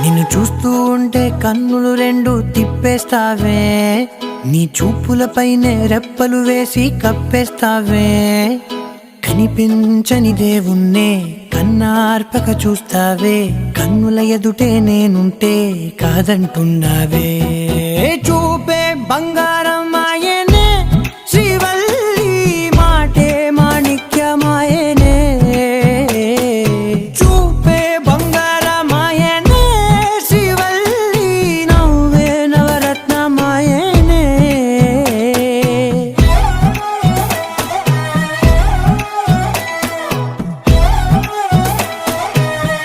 నిన్ను చూస్తూ ఉంటే కన్నులు రెండు తిప్పేస్తావే, నీ చూపులపైనే రెప్పలు వేసి కప్పేస్తావే. కనిపించని దేవుణ్ణే కన్నార్పక చూస్తావే, కన్నుల ఎదుటే నేనుంటే కాదంటున్నావే. చూపే